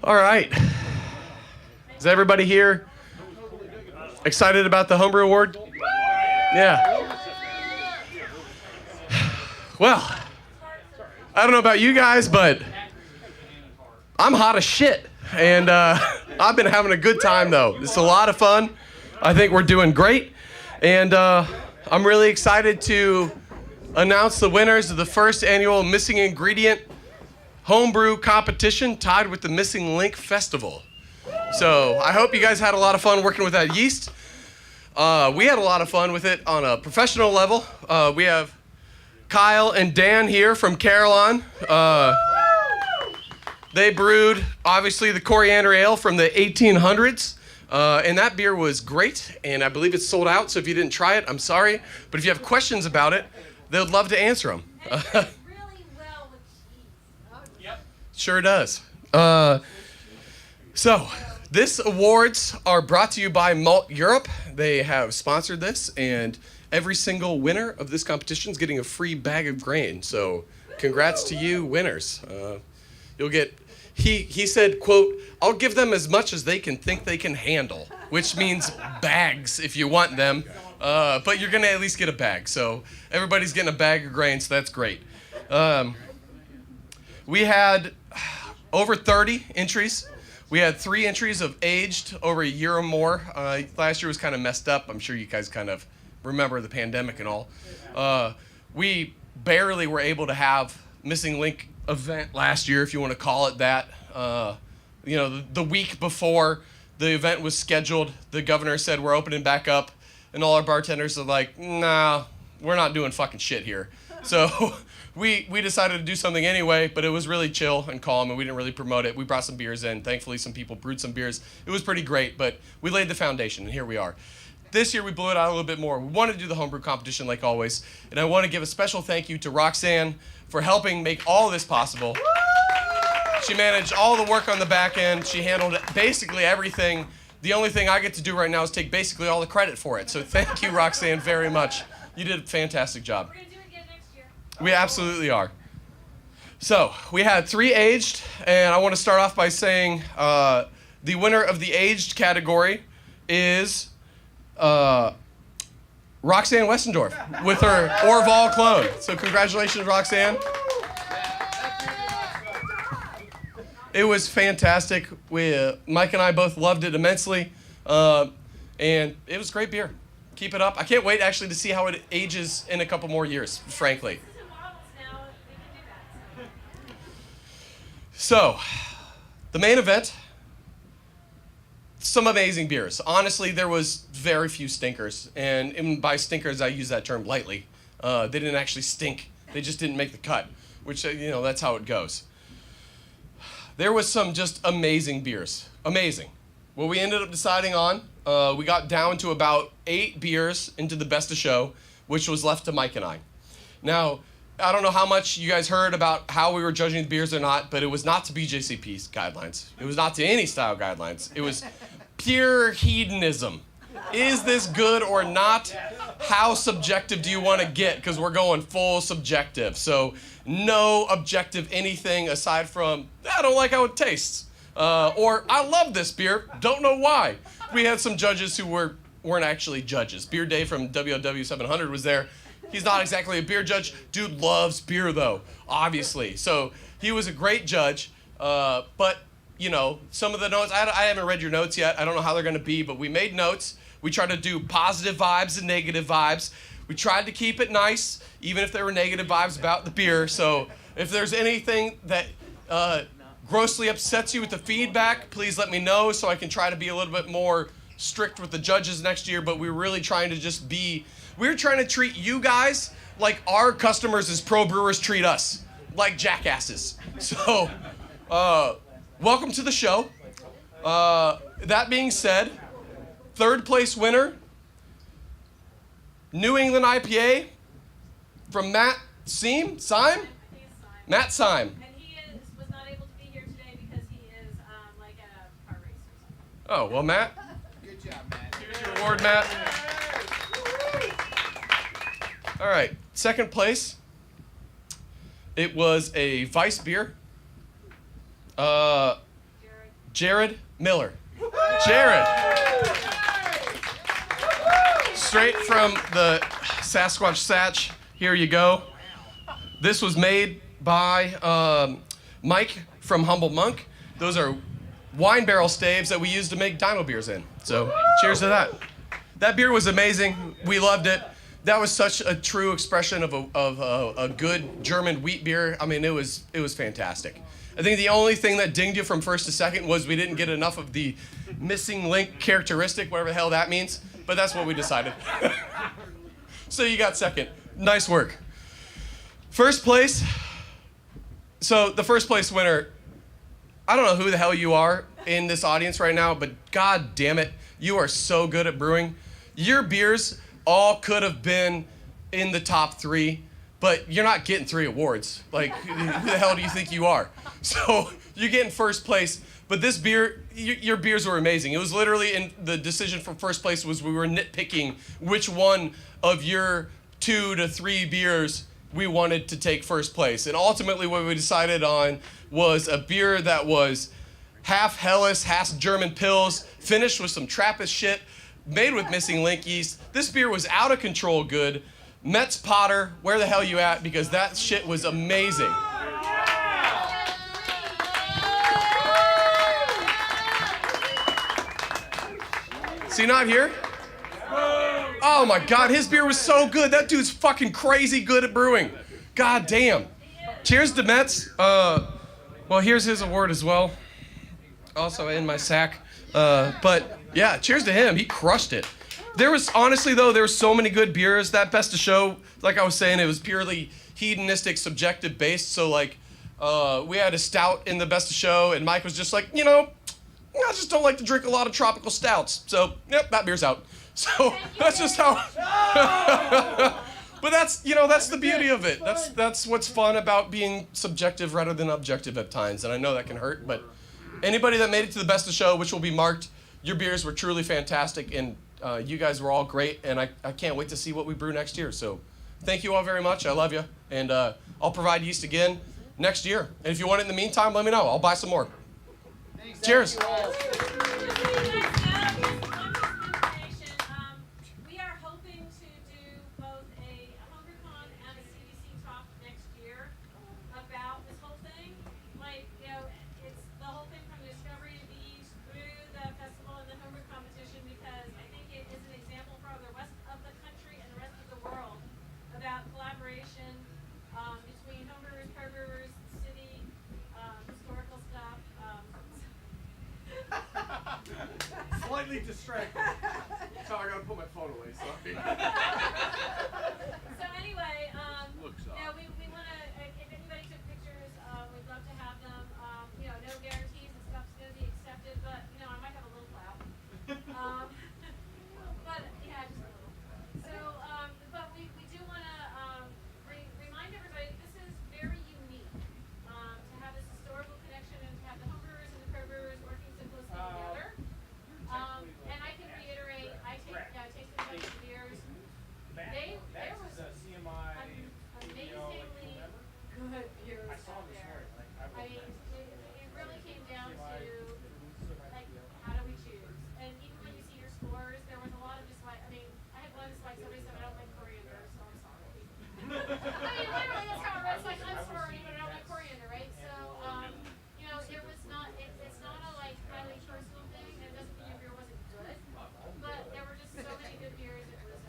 All right. Is everybody here excited about the Homebrew Award? Yeah. Well, I don't know about you guys, but I'm hot as shit. And I've been having a good time, though. It's a lot of fun. I think we're doing great. And I'm really excited to announce the winners of the first annual Missing Ingredient Homebrew Competition, tied with the Missing Linck Festival. So I hope you guys had a lot of fun working with that yeast. We had a lot of fun with it on a professional level. We have Kyle and Dan here from Carillon. They brewed, obviously, the coriander ale from the 1800s. And that beer was great, and I believe it's sold out, so if you didn't try it, I'm sorry. But if you have questions about it, they would love to answer them. Sure does. So, this awards are brought to you by Malt Europe. They have sponsored this, and every single winner of this competition is getting a free bag of grain. So, congrats to you, winners. You'll get, he said, quote, "I'll give them as much as they can think they can handle," which means bags if you want them. But you're going to at least get a bag. So, everybody's getting a bag of grain, so that's great. We had over 30 entries. We had 3 entries of aged over a year or more. Last year was kind of messed up. I'm sure you guys kind of remember the pandemic and all. We barely were able to have Missing Linck event last year, if you want to call it that. The week before the event was scheduled, the governor said we're opening back up, and all our bartenders are like, nah, we're not doing fucking shit here. So we decided to do something anyway, but it was really chill and calm, and we didn't really promote it. We brought some beers in. Thankfully, some people brewed some beers. It was pretty great, but we laid the foundation, and here we are. This year, we blew it out a little bit more. We wanted to do the homebrew competition like always, and I want to give a special thank you to Roxanne for helping make all this possible. She managed all the work on the back end. She handled basically everything. The only thing I get to do right now is take basically all the credit for it. So thank you, Roxanne, very much. You did a fantastic job. We're going to do it again next year. We absolutely are. So we had 3 aged, and I want to start off by saying the winner of the aged category is Roxanne Westendorf with her Orval clone. So congratulations, Roxanne. It was fantastic. Mike and I both loved it immensely, and it was great beer. Keep it up. I can't wait actually to see how it ages in a couple more years, frankly. This is in bottles now. We can do that. So, the main event, some amazing beers. Honestly, there was very few stinkers, and by stinkers, I use that term lightly. They didn't actually stink. They just didn't make the cut, which, that's how it goes. There was some just amazing beers. Amazing. What we ended up deciding on, we got down to about 8 beers into the best of show, which was left to Mike and I. Now, I don't know how much you guys heard about how we were judging the beers or not, but it was not to BJCP's guidelines. It was not to any style guidelines. It was pure hedonism. Is this good or not? How subjective do you want to get? Because we're going full subjective. So no objective anything aside from, I don't like how it tastes. Or I love this beer, don't know why. We had some judges who weren't actually judges. Beer Dave from WOW 700 was there. He's not exactly a beer judge. Dude loves beer though, obviously. So he was a great judge. But some of the notes, I haven't read your notes yet. I don't know how they're gonna be, but we made notes. We tried to do positive vibes and negative vibes. We tried to keep it nice, even if there were negative vibes about the beer. So if there's anything that grossly upsets you with the feedback, please let me know so I can try to be a little bit more strict with the judges next year. But we're really trying to we're trying to treat you guys like our customers as pro brewers treat us, like jackasses. So welcome to the show. That being said, 3rd place winner, New England IPA from Matt Syme? Matt Syme. And he was not able to be here today because he is like a car race or something. Oh, well, Matt. Good job, Matt. award, Matt. All right, second place. It was a Weiss beer. Jared Miller. Jared. Straight from the Sasquatch Satch. Here you go. This was made by Mike from Humble Monk. Those are wine barrel staves that we use to make dino beers in. So cheers to that. That beer was amazing. We loved it. That was such a true expression of a good German wheat beer. I mean, it was fantastic. I think the only thing that dinged you from first to second was we didn't get enough of the Missing Linck characteristic, whatever the hell that means. But that's what we decided. So you got second. Nice work. First place. So the first place winner, I don't know who the hell you are in this audience right now, but god damn it, you are so good at brewing. Your beers all could have been in the top 3, but you're not getting 3 awards. Like, who the hell do you think you are? So you're getting first place, but this beer, your beers were amazing. It was literally, in the decision for first place was we were nitpicking which one of your 2 to 3 beers we wanted to take first place. And ultimately what we decided on was a beer that was half Helles, half German Pils, finished with some Trappist shit, made with Missing Linck Yeast. This beer was out of control good. Metz Potter, where the hell you at? Because that shit was amazing. Is he not here? Oh my god, his beer was so good. That dude's fucking crazy good at brewing. God damn. Cheers to Metz. Well, here's his award as well. Also in my sack. But yeah, cheers to him. He crushed it. There was, honestly though, there were so many good beers. That Best of Show, like I was saying, it was purely hedonistic, subjective based. So like, we had a stout in the Best of Show, and Mike was just like, you know, I just don't like to drink a lot of tropical stouts. So, yep, that beer's out. So that's just how. But that's, you know, that's the beauty of it. That's what's fun about being subjective rather than objective at times. And I know that can hurt, but anybody that made it to the Best of Show, which will be marked, your beers were truly fantastic, and you guys were all great, and I can't wait to see what we brew next year. So thank you all very much. I love you, and I'll provide yeast again next year. And if you want it in the meantime, let me know. I'll buy some more. Thanks, cheers. We are hoping to do both a HungerCon and a CDC talk next year about this whole thing. Like, you know, it's the whole thing from the discovery of the yeast through the festival and the Hunger competition, because I think it is an example for the rest of the country and the rest of the world about collaboration between homebrewers, co-brewers, city, historical stuff. Slightly distracted. So I gotta put my phone away. So So anyway, you know, we want to, if anybody took pictures, we'd love to have